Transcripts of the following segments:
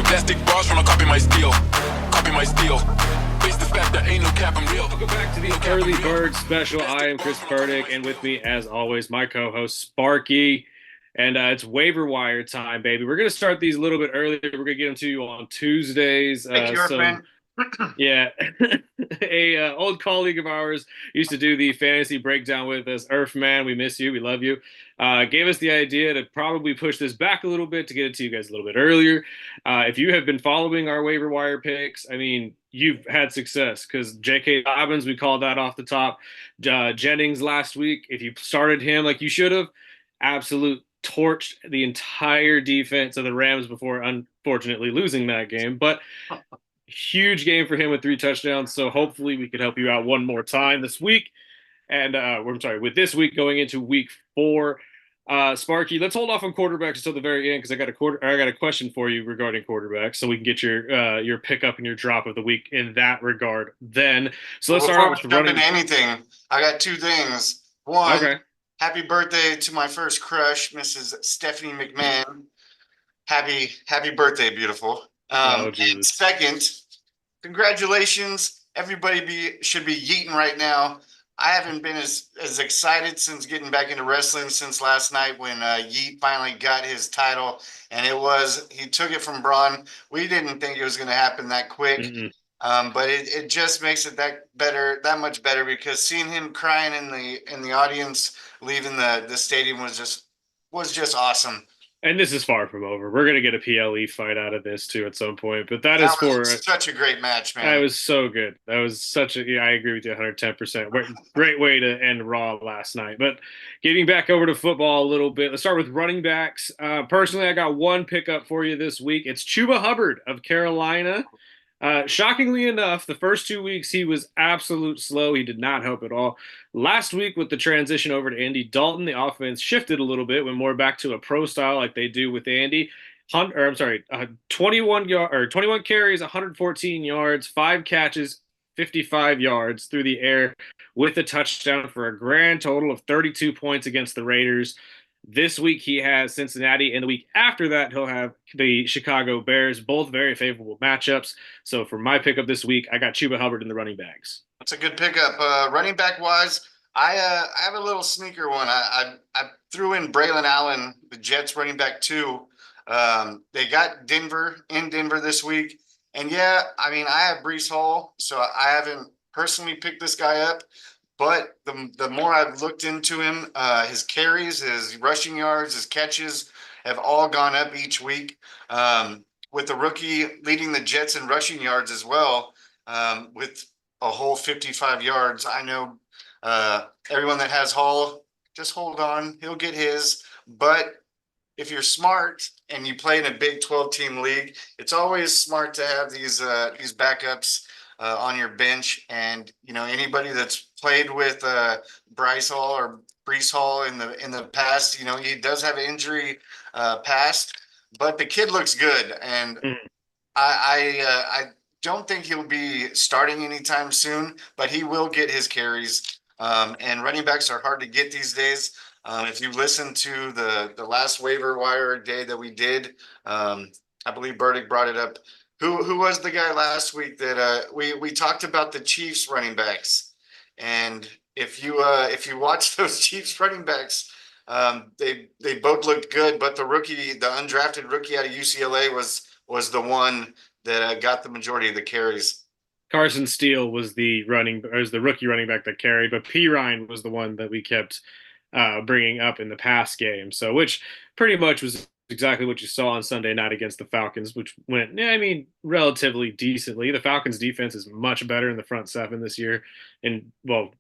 plastic bras tryna copy my steel. Copy my steel. Face the fact that ain't no cap, I'm real. Welcome back to the Early Bird Special. I am Chris Burdick, and with me, as always, my co-host Sparky. And it's waiver wire time, baby. We're gonna start these a little bit earlier. We're gonna get them to you on Tuesdays. Thank you, friend. Yeah, a old colleague of ours used to do the fantasy breakdown with us. Earthman, we miss you, we love you. Gave us the idea to probably push this back a little bit to get it to you guys a little bit earlier. If you have been following our waiver wire picks, I mean, you've had success because J.K. Dobbins, we called that off the top. Jennings last week, if you started him like you should have, absolute torched the entire defense of the Rams before unfortunately losing that game. But huge game for him with 3 touchdowns. So hopefully we could help you out one more time this week. And with this week going into week 4. Sparky, let's hold off on quarterbacks until the very end because I got a question for you regarding quarterbacks, so we can get your pickup and your drop of the week in that regard. Then, so let's start with the running. Anything, I got 2 things. One, okay. Happy birthday to my first crush, Mrs. Stephanie McMahon. Happy birthday, beautiful. And second, congratulations. Everybody should be yeeting right now. I haven't been as excited since getting back into wrestling since last night when Yeet finally got his title, and he took it from Braun. We didn't think it was going to happen that quick, but it just makes it that much better because seeing him crying in the audience leaving the stadium was just awesome. And this is far from over. We're going to get a PLE fight out of this, too, at some point. But that was such a great match, man. That was so good. That was I agree with you 110%. Great way to end Raw last night. But getting back over to football a little bit, let's start with running backs. Personally, I got one pickup for you this week. It's Chuba Hubbard of Carolina. Shockingly enough, the first 2 weeks he was absolute slow. He did not help at all. Last week with the transition over to Andy Dalton, the offense shifted a little bit, went more back to a pro style like they do with Andy. 21 carries, 114 yards, 5 catches, 55 yards through the air with a touchdown for a grand total of 32 points against the Raiders. This week he has Cincinnati, and the week after that he'll have the Chicago Bears, both very favorable matchups. So for my pickup this week, I got Chuba Hubbard in the running backs. That's a good pickup. Running back wise, I have a little sneaker one. I threw in Braylon Allen, the Jets running back 2. They got Denver this week. And yeah, I mean, I have Breece Hall, so I haven't personally picked this guy up. But the more I've looked into him, his carries, his rushing yards, his catches have all gone up each week. With the rookie leading the Jets in rushing yards as well, with a whole 55 yards. I know everyone that has Hall, just hold on. He'll get his. But if you're smart and you play in a Big 12-team league, it's always smart to have these backups on your bench. And, you know, anybody that's played with Breece Hall in the past, you know, he does have an injury past, but the kid looks good. And I don't think he'll be starting anytime soon, but he will get his carries. And running backs are hard to get these days. If you listen to the last waiver wire day that we did, I believe Burdick brought it up. Who was the guy last week that we talked about the Chiefs running backs? And if you watch those Chiefs running backs, they both looked good, but the undrafted rookie out of UCLA was the one that got the majority of the carries. Carson Steele was the rookie running back that carried, but P. Ryan was the one that we kept bringing up in the past game. So, which pretty much was exactly what you saw on Sunday night against the Falcons, which went, relatively decently. The Falcons defense is much better in the front 7 this year, and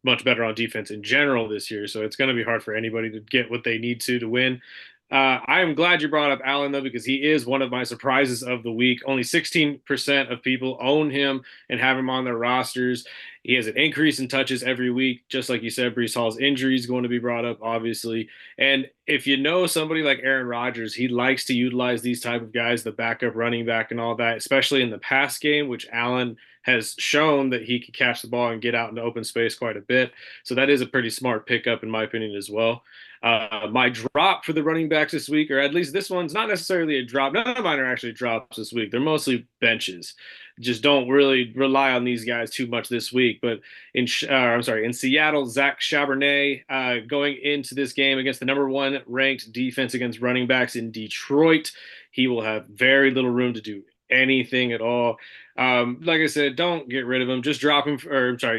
much better on defense in general this year. So it's going to be hard for anybody to get what they need to win. I am glad you brought up Allen, though, because he is one of my surprises of the week. Only 16% of people own him and have him on their rosters. He has an increase in touches every week. Just like you said, Breece Hall's injury is going to be brought up, obviously. And if you know somebody like Aaron Rodgers, he likes to utilize these type of guys, the backup running back and all that, especially in the pass game, which Allen has shown that he can catch the ball and get out into open space quite a bit. So that is a pretty smart pickup, in my opinion, as well. My drop for the running backs this week, or at least this one's not necessarily a drop. None of mine are actually drops this week. They're mostly benches. Just don't really rely on these guys too much this week. But in Seattle, Zach Charbonnet going into this game against the number one ranked defense against running backs in Detroit. He will have very little room to do anything at all. Like I said, don't get rid of him. Just drop him,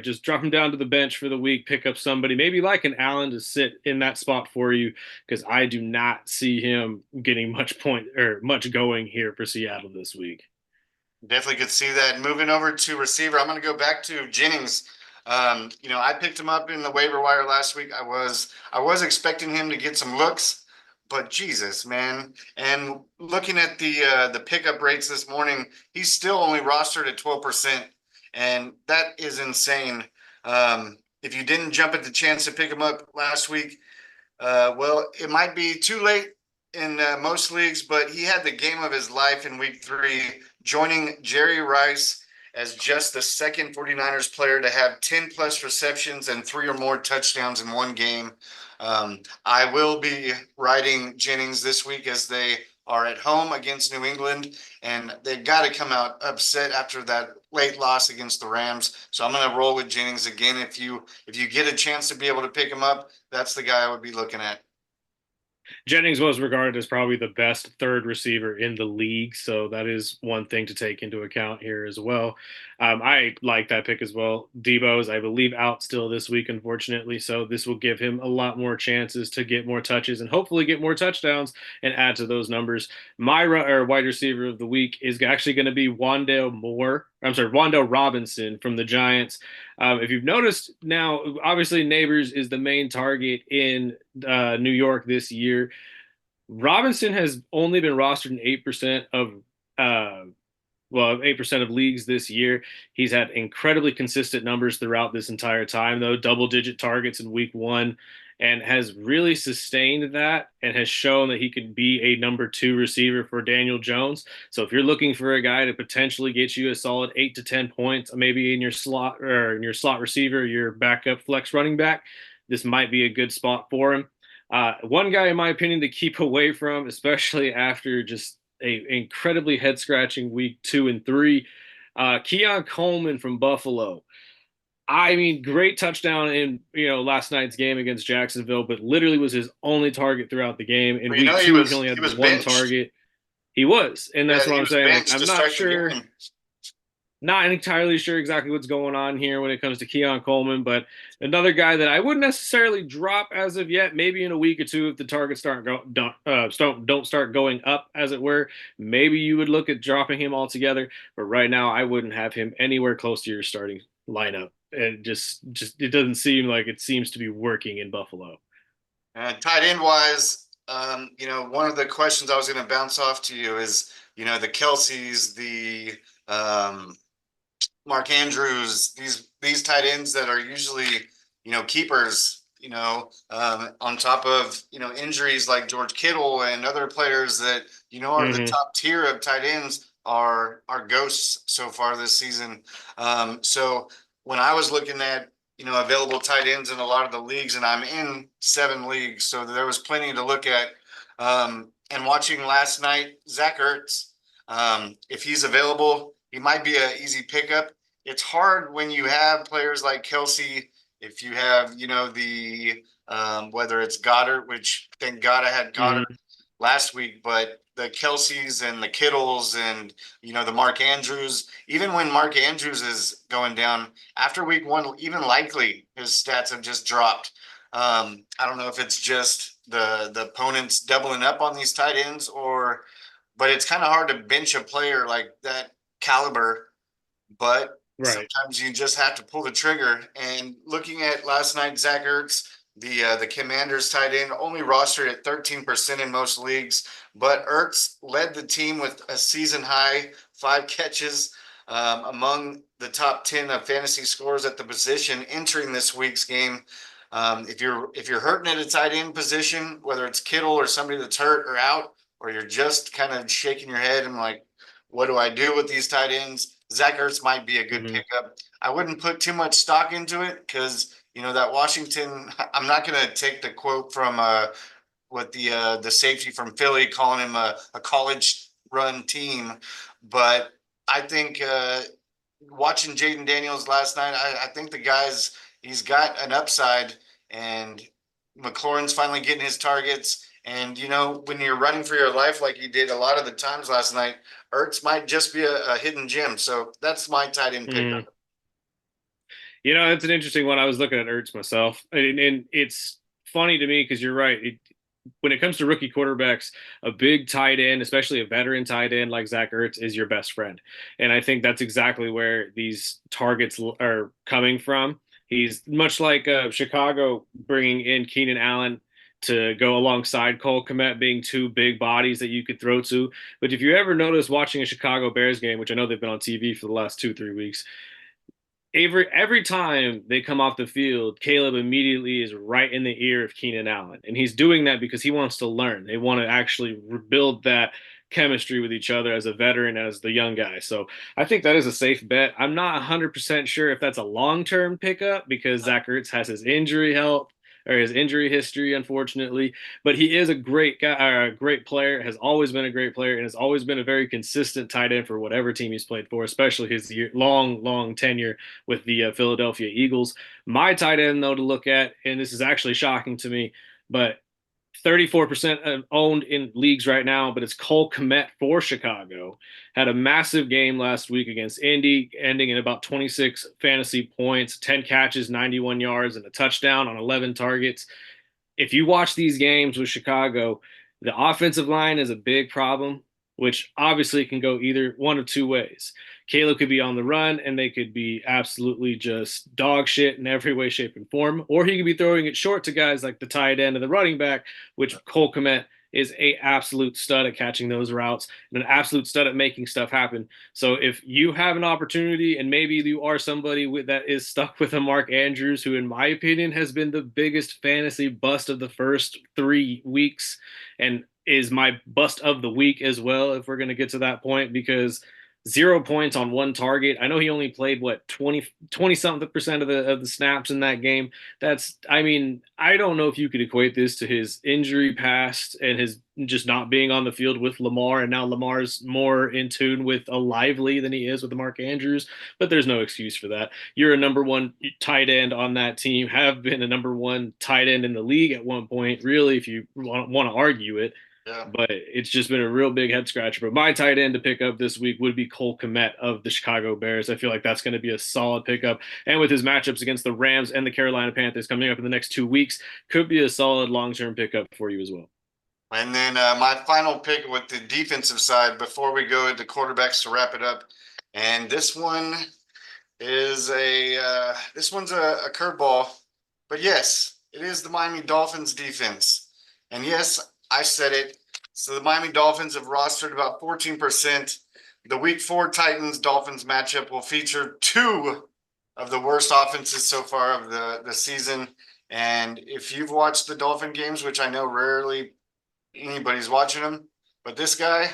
just drop him down to the bench for the week. Pick up somebody, maybe like an Allen, to sit in that spot for you, because I do not see him getting much going here for Seattle this week. Definitely could see that. Moving over to receiver, I'm going to go back to Jennings. I picked him up in the waiver wire last week. I was expecting him to get some looks, but Jesus, man. And looking at the pickup rates this morning, he's still only rostered at 12%, and that is insane. If you didn't jump at the chance to pick him up last week, well, it might be too late in most leagues, but he had the game of his life in week 3, joining Jerry Rice as just the second 49ers player to have 10 plus receptions and 3 or more touchdowns in one game. I will be riding Jennings this week as they are at home against New England, and they've got to come out upset after that late loss against the Rams. So I'm going to roll with Jennings again. If you get a chance to be able to pick him up, that's the guy I would be looking at. Jennings was regarded as probably the best third receiver in the league, so that is one thing to take into account here as well. I like that pick as well. Debo is, I believe, out still this week, unfortunately, so this will give him a lot more chances to get more touches and hopefully get more touchdowns and add to those numbers. My wide receiver of the week is actually going to be Wan'Dale Robinson from the Giants. If you've noticed now, obviously Neighbors is the main target in New York this year. Robinson has only been rostered in 8% of 8% of leagues this year. He's had incredibly consistent numbers throughout this entire time, though, double-digit targets in week 1, and has really sustained that and has shown that he could be a number 2 receiver for Daniel Jones. So if you're looking for a guy to potentially get you a solid 8 to 10 points, maybe in your slot receiver, your backup flex running back, this might be a good spot for him. One guy, in my opinion, to keep away from, especially after just a incredibly head-scratching week 2 and 3, Keon Coleman from Buffalo. I mean, great touchdown in last night's game against Jacksonville, but literally was his only target throughout the game. In week 2, he only had one target. He was, and that's what I'm saying. Like, I'm not sure. Not entirely sure exactly what's going on here when it comes to Keon Coleman, but another guy that I wouldn't necessarily drop as of yet. Maybe in a week or two, if the targets don't start going up, as it were, maybe you would look at dropping him altogether. But right now, I wouldn't have him anywhere close to your starting lineup. And just it doesn't seem like it seems to be working in Buffalo. Tight end wise, one of the questions I was going to bounce off to you is, the Kelseys, the Mark Andrews, these tight ends that are usually, keepers, on top of, injuries like George Kittle and other players that, are the top tier of tight ends are ghosts so far this season. So when I was looking at, available tight ends in a lot of the leagues, and I'm in 7 leagues, so there was plenty to look at. And watching last night, Zach Ertz, if he's available, he might be an easy pickup. It's hard when you have players like Kelsey, if you have, whether it's Goddard, which thank God I had Goddard last week, but the Kelseys and the Kittles and, the Mark Andrews, even when Mark Andrews is going down after week 1, even likely his stats have just dropped. I don't know if it's just the opponents doubling up on these tight ends but it's kind of hard to bench a player like that caliber, but sometimes you just have to pull the trigger. And looking at last night, Zach Ertz, the Commanders tight end, only rostered at 13% in most leagues, but Ertz led the team with a season high 5 catches, among the top 10 of fantasy scores at the position entering this week's game. If you're hurting at a tight end position, whether it's Kittle or somebody that's hurt or out, or you're just kind of shaking your head and like, what do I do with these tight ends? Zach Ertz might be a good pickup. I wouldn't put too much stock into it because that Washington, I'm not going to take the quote from what the safety from Philly calling him a college run team, but I think watching Jaden Daniels last night, I think he's got an upside, and McLaurin's finally getting his targets. And when you're running for your life like you did a lot of the times last night, Ertz might just be a hidden gem. So that's my tight end pickup. It's an interesting one. I was looking at Ertz myself, and it's funny to me because you're right. When it comes to rookie quarterbacks, a big tight end, especially a veteran tight end like Zach Ertz, is your best friend. And I think that's exactly where these targets are coming from. He's much like Chicago bringing in Keenan Allen to go alongside Cole Kmet, being two big bodies that you could throw to. But if you ever notice watching a Chicago Bears game, which I know they've been on TV for the last 2-3 weeks, every time they come off the field, Caleb immediately is right in the ear of Keenan Allen. And he's doing that because he wants to learn. They want to actually rebuild that chemistry with each other as a veteran, as the young guy. So I think that is a safe bet. I'm not 100% sure if that's a long-term pickup because Zach Ertz has his injury help or his injury history, unfortunately. But he is a great guy, a great player, has always been a great player, and has always been a very consistent tight end for whatever team he's played for, especially his long tenure with the Philadelphia Eagles. My tight end, though, to look at, and this is actually shocking to me, but 34% owned in leagues right now, but it's Cole Kmet for Chicago. Had a massive game last week against Indy, ending in about 26 fantasy points, 10 catches, 91 yards, and a touchdown on 11 targets. If you watch these games with Chicago, the offensive line is a big problem, which obviously can go either one of two ways. Caleb could be on the run and they could be absolutely just dog shit in every way, shape, and form. Or he could be throwing it short to guys like the tight end and the running back, which Cole Kmet is a absolute stud at catching those routes and an absolute stud at making stuff happen. So if you have an opportunity and maybe you are somebody that is stuck with a Mark Andrews, who in my opinion has been the biggest fantasy bust of the first 3 weeks and is my bust of the week as well, if we're going to get to that point, because 0 points on one target. I know he only played 20 something percent of the snaps in that game. I don't know if you could equate this to his injury past and his just not being on the field with Lamar, and now Lamar's more in tune with a Lively than he is with Mark Andrews, but there's no excuse for that. You're a number one tight end on that team, have been a number one tight end in the league at one point, really, if you want to argue it. Yeah. But it's just been a real big head scratcher. But my tight end to pick up this week would be Cole Kmet of the Chicago Bears. I feel like that's going to be a solid pickup. And with his matchups against the Rams and the Carolina Panthers coming up in the next 2 weeks, could be a solid long-term pickup for you as well. And then my final pick with the defensive side before we go into quarterbacks to wrap it up. And this one is this one's a curveball, but yes, it is the Miami Dolphins defense. And yes, I said it. So the Miami Dolphins have rostered about 14%. The Week 4 Titans-Dolphins matchup will feature 2 of the worst offenses so far of the season. And if you've watched the Dolphin games, which I know rarely anybody's watching them, but this guy,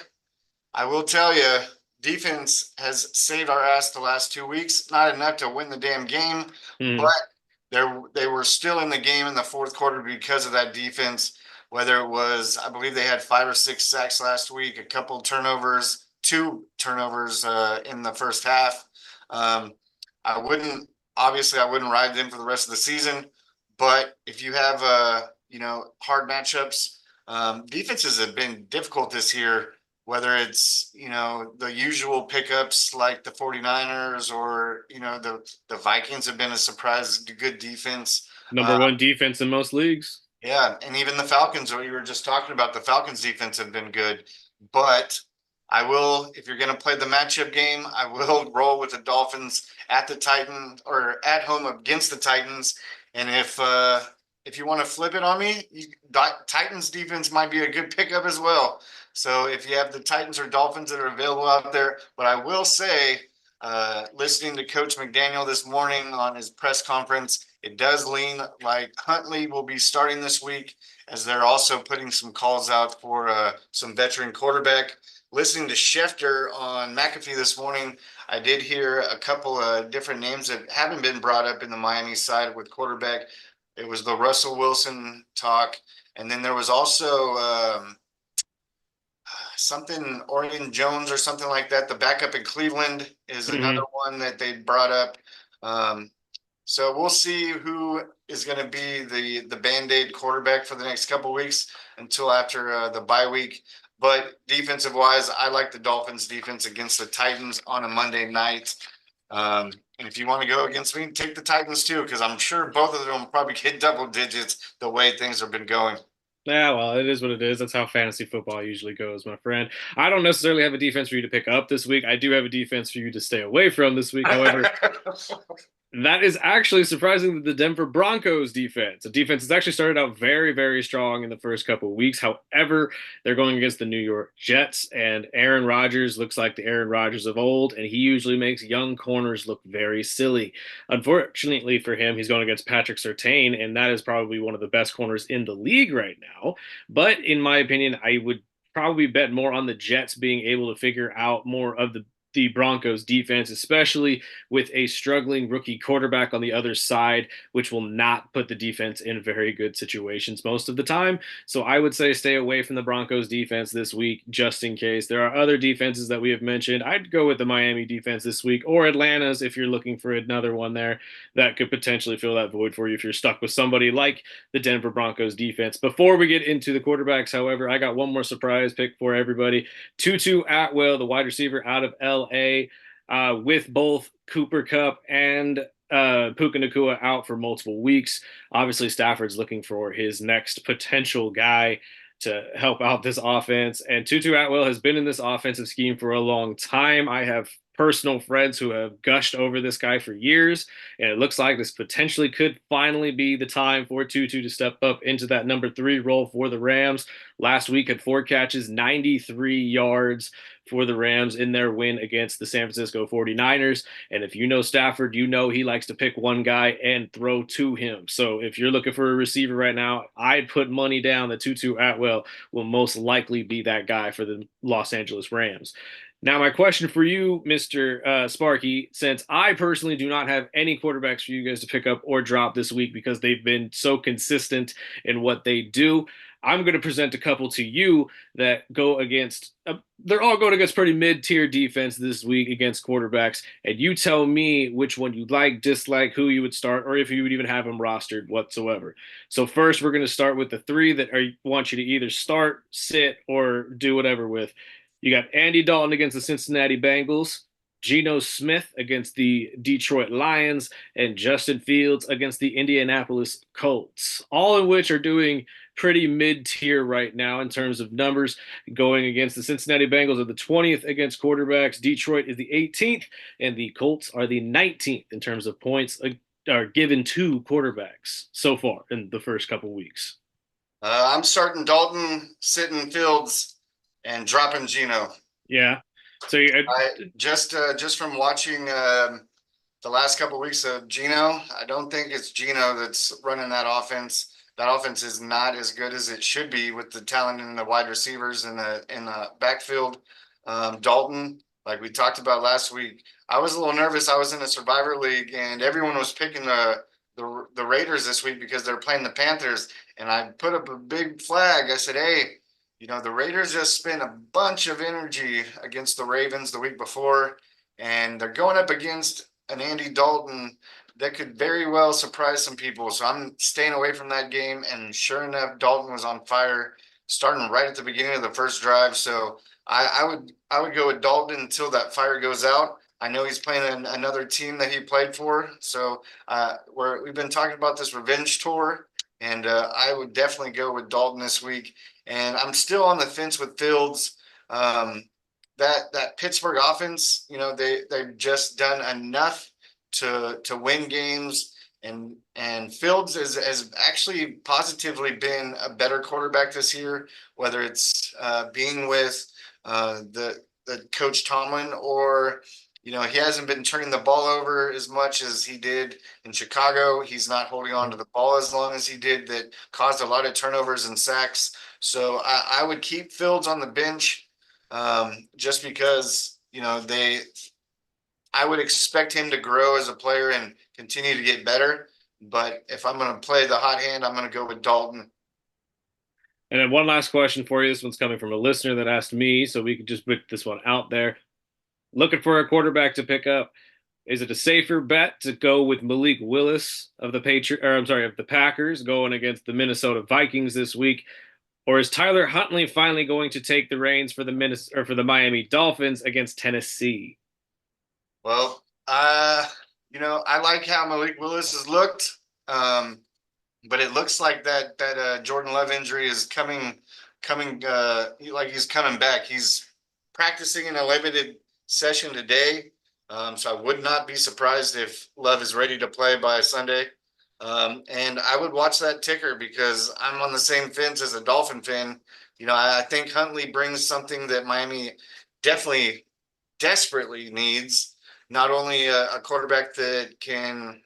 I will tell you, defense has saved our ass the last 2 weeks. Not enough to win the damn game, but they were still in the game in the fourth quarter because of that defense. Whether it was, I believe they had 5 or 6 sacks last week, a couple turnovers, 2 turnovers in the first half. I wouldn't ride them for the rest of the season, but if you have hard matchups, defenses have been difficult this year, whether it's the usual pickups like the 49ers or the Vikings have been a surprise good defense. Number one defense in most leagues. Yeah, and even the Falcons, what you were just talking about, the Falcons defense have been good. But I will, if you're going to play the matchup game, I will roll with the Dolphins at the Titans or at home against the Titans. And if you want to flip it on me, Titans defense might be a good pickup as well. So if you have the Titans or Dolphins that are available out there, but I will say, listening to Coach McDaniel this morning on his press conference, it does lean like Huntley will be starting this week, as they're also putting some calls out for some veteran quarterback. listening to Schefter on McAfee this morning, I did hear a couple of different names that haven't been brought up in the Miami side with quarterback. It was the Russell Wilson talk, and then there was also something Orion Jones or something like that. The backup in Cleveland is another one that they brought up. So we'll see who is going to be the Band-Aid quarterback for the next couple of weeks until after the bye week. But defensive wise, I like the Dolphins defense against the Titans on a Monday night. And if you want to go against me, take the Titans too, because I'm sure both of them will probably hit double digits the way things have been going. Yeah, well, it is what it is. That's how fantasy football usually goes, my friend. I don't necessarily have a defense for you to pick up this week. I do have a defense for you to stay away from this week. However, that is actually surprisingly the Denver Broncos defense. The defense has actually started out very, very strong in the first couple of weeks. However, they're going against the New York Jets, and Aaron Rodgers looks like the Aaron Rodgers of old, and he usually makes young corners look very silly. Unfortunately for him, he's going against Patrick Surtain, and that is probably one of the best corners in the league right now. But in my opinion, I would probably bet more on the Jets being able to figure out more of the Broncos defense, especially with a struggling rookie quarterback on the other side, which will not put the defense in very good situations most of the time. So I would say stay away from the Broncos defense this week, just in case. There are other defenses that we have mentioned. I'd go with the Miami defense this week, or Atlanta's if you're looking for another one there that could potentially fill that void for you if you're stuck with somebody like the Denver Broncos defense. Before we get into the quarterbacks, however, I got one more surprise pick for everybody. Tutu Atwell, the wide receiver out of LA, with both Cooper Kupp and Puka Nacua out for multiple weeks. Obviously, Stafford's looking for his next potential guy to help out this offense. And Tutu Atwell has been in this offensive scheme for a long time. I have personal friends who have gushed over this guy for years, and it looks like this potentially could finally be the time for Tutu to step up into that number 3 role for the Rams. Last week had 4 catches, 93 yards for the Rams in their win against the San Francisco 49ers. And if you know Stafford, you know he likes to pick one guy and throw to him. So if you're looking for a receiver right now, I'd put money down that Tutu Atwell will most likely be that guy for the Los Angeles Rams. Now, my question for you, Mr. Sparky, since I personally do not have any quarterbacks for you guys to pick up or drop this week because they've been so consistent in what they do, I'm going to present a couple to you that go against, they're all going against pretty mid-tier defense this week against quarterbacks, and you tell me which one you like, dislike, who you would start, or if you would even have them rostered whatsoever. So first, we're going to start with the 3 that want you to either start, sit, or do whatever with. You got Andy Dalton against the Cincinnati Bengals, Geno Smith against the Detroit Lions, and Justin Fields against the Indianapolis Colts, all of which are doing pretty mid-tier right now in terms of numbers. Going against the Cincinnati Bengals are the 20th against quarterbacks, Detroit is the 18th, and the Colts are the 19th in terms of points are given to quarterbacks so far in the first couple weeks. I'm starting Dalton, sitting Fields, and dropping Geno. Yeah. So I just from watching the last couple of weeks of Geno, I don't think it's Geno that's running that offense. That offense is not as good as it should be with the talent in the wide receivers in the backfield. Dalton, like we talked about last week, I was a little nervous. I was in a Survivor League, and everyone was picking the Raiders this week because they're playing the Panthers. And I put up a big flag. I said, hey, you know, the Raiders just spent a bunch of energy against the Ravens the week before, and they're going up against an Andy Dalton that could very well surprise some people. So I'm staying away from that game. And sure enough, Dalton was on fire starting right at the beginning of the first drive. So I would go with Dalton until that fire goes out. I know he's playing another team that he played for. So we've been talking about this revenge tour, and I would definitely go with Dalton this week. And I'm still on the fence with Fields. That Pittsburgh offense, you know, they've just done enough to win games. And Fields has actually positively been a better quarterback this year, whether it's being with the coach Tomlin, or you know, he hasn't been turning the ball over as much as he did in Chicago. He's not holding on to the ball as long as he did, that caused a lot of turnovers and sacks. So I would keep Fields on the bench. just because, I would expect him to grow as a player and continue to get better. But if I'm going to play the hot hand, I'm going to go with Dalton. And then one last question for you. This one's coming from a listener that asked me, so we could just put this one out there. Looking for a quarterback to pick up. Is it a safer bet to go with Malik Willis of the of the Packers going against the Minnesota Vikings this week? Or is Tyler Huntley finally going to take the reins for the Miami Dolphins against Tennessee? Well, I like how Malik Willis has looked. But it looks like that Jordan Love injury is coming like he's coming back. He's practicing in a limited session today. So I would not be surprised if Love is ready to play by Sunday. And I would watch that ticker because I'm on the same fence as a Dolphin fan. I think Huntley brings something that Miami definitely desperately needs. Not only a quarterback that can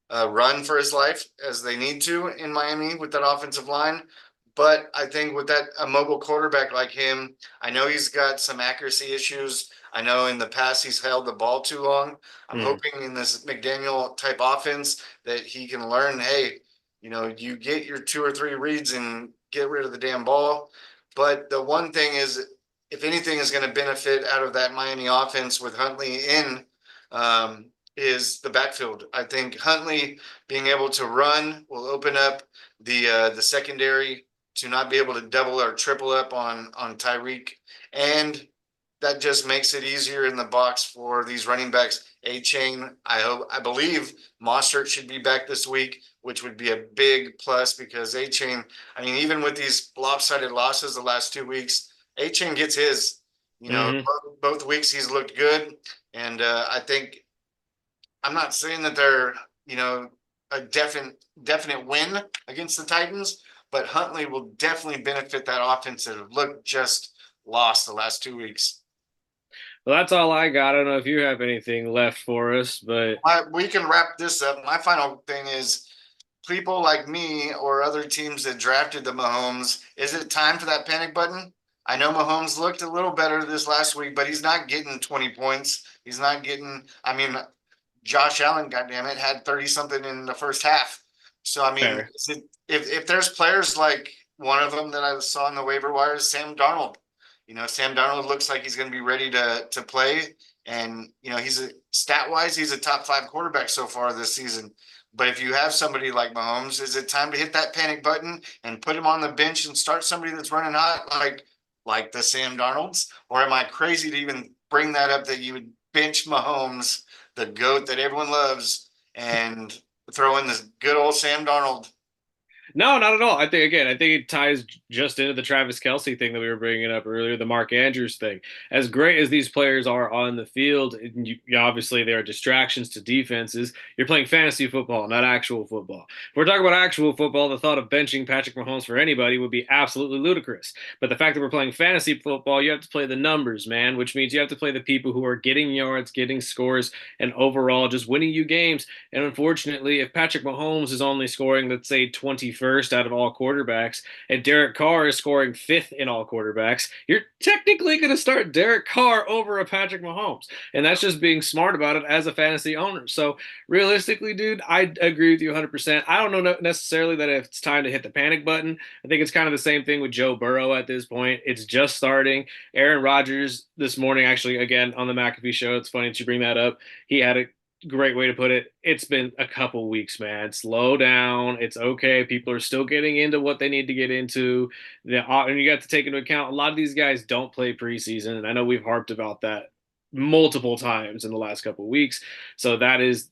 run for his life as they need to in Miami with that offensive line. But I think with a mobile quarterback like him, I know he's got some accuracy issues. I know in the past he's held the ball too long. I'm hoping in this McDaniel type offense that he can learn, hey, you get your 2 or 3 reads and get rid of the damn ball. But the one thing is, if anything is going to benefit out of that Miami offense with Huntley in, is the backfield. I think Huntley being able to run will open up the secondary to not be able to double or triple up on Tyreek, and that just makes it easier in the box for these running backs. A-Chain, I believe Mostert should be back this week, which would be a big plus because A-Chain, even with these lopsided losses the last 2 weeks, A-Chain gets his. Both weeks he's looked good, and I think I'm not saying that they're, a definite win against the Titans, but Huntley will definitely benefit that offense that have looked just lost the last 2 weeks. Well, that's all I got. I don't know if you have anything left for us, but We can wrap this up. My final thing is people like me or other teams that drafted the Mahomes, is it time for that panic button? I know Mahomes looked a little better this last week, but he's not getting 20 points. He's not getting, Josh Allen, goddammit, had 30 something in the first half. So fair. If there's players like one of them that I saw in the waiver wires, Sam Darnold. Sam Darnold looks like he's going to be ready to play, and stat wise, he's a top 5 quarterback so far this season. But if you have somebody like Mahomes, is it time to hit that panic button and put him on the bench and start somebody that's running hot like the Sam Darnolds? Or am I crazy to even bring that up that you would bench Mahomes, the GOAT that everyone loves, and throw in this good old Sam Darnold? No, not at all. I think it ties just into the Travis Kelce thing that we were bringing up earlier, the Mark Andrews thing. As great as these players are on the field, obviously there are distractions to defenses. You're playing fantasy football, not actual football. If we're talking about actual football, the thought of benching Patrick Mahomes for anybody would be absolutely ludicrous. But the fact that we're playing fantasy football, you have to play the numbers, man, which means you have to play the people who are getting yards, getting scores, and overall just winning you games. And unfortunately, if Patrick Mahomes is only scoring, let's say, 21st out of all quarterbacks, and Derek Carr is scoring 5th in all quarterbacks, you're technically going to start Derek Carr over a Patrick Mahomes. And that's just being smart about it as a fantasy owner. So realistically, dude, I agree with you 100%. I don't know necessarily that if it's time to hit the panic button. I think it's kind of the same thing with Joe Burrow at this point. It's just starting. Aaron Rodgers this morning, actually, again, on the McAfee show, it's funny that you bring that up. He had a great way to put it. It's been a couple weeks, man. Slow down. It's okay. People are still getting into what they need to get into. And you got to take into account a lot of these guys don't play preseason. And I know we've harped about that multiple times in the last couple of weeks. So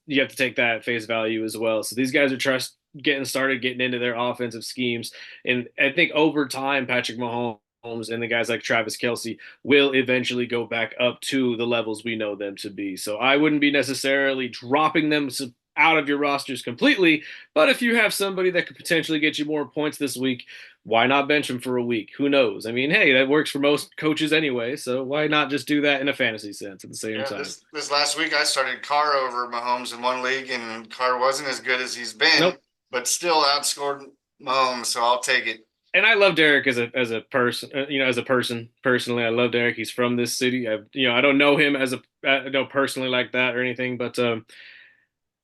you have to take that at face value as well. So these guys are getting started, getting into their offensive schemes. And I think over time, Patrick Mahomes and the guys like Travis Kelce will eventually go back up to the levels we know them to be. So I wouldn't be necessarily dropping them out of your rosters completely, but if you have somebody that could potentially get you more points this week, why not bench him for a week? Who knows? Hey, that works for most coaches anyway, so why not just do that in a fantasy sense at the same time? This last week I started Carr over Mahomes in one league, and Carr wasn't as good as he's been, Nope. but still outscored Mahomes, so I'll take it. And I love Derek as a person, as a person personally. I love Derek. He's from this city. I don't know him as personally like that or anything, but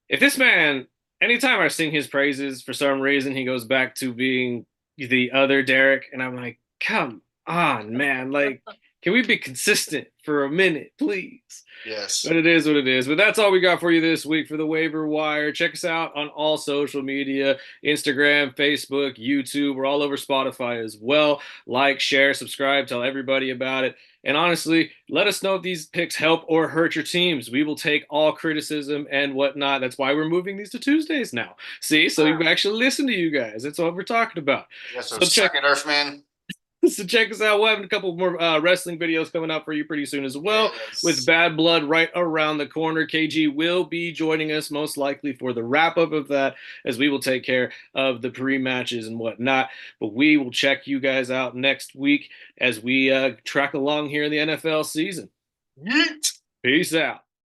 if this man, anytime I sing his praises, for some reason he goes back to being the other Derek, and I'm like, come on, man, like, can we be consistent for a minute, please? Yes. But it is what it is. But that's all we got for you this week for the Waiver Wire. Check us out on all social media, Instagram, Facebook, YouTube. We're all over Spotify as well. Like, share, subscribe, tell everybody about it. And honestly, let us know if these picks help or hurt your teams. We will take all criticism and whatnot. That's why we're moving these to Tuesdays now. See, so you actually listen to you guys. That's what we're talking about. Yes, so check second Earthman. So check us out. We'll have a couple more wrestling videos coming up for you pretty soon as well. Yes. With Bad Blood right around the corner. KG will be joining us most likely for the wrap up of that, as we will take care of the pre-matches and whatnot. But we will check you guys out next week as we track along here in the NFL season. Yeet. Peace out.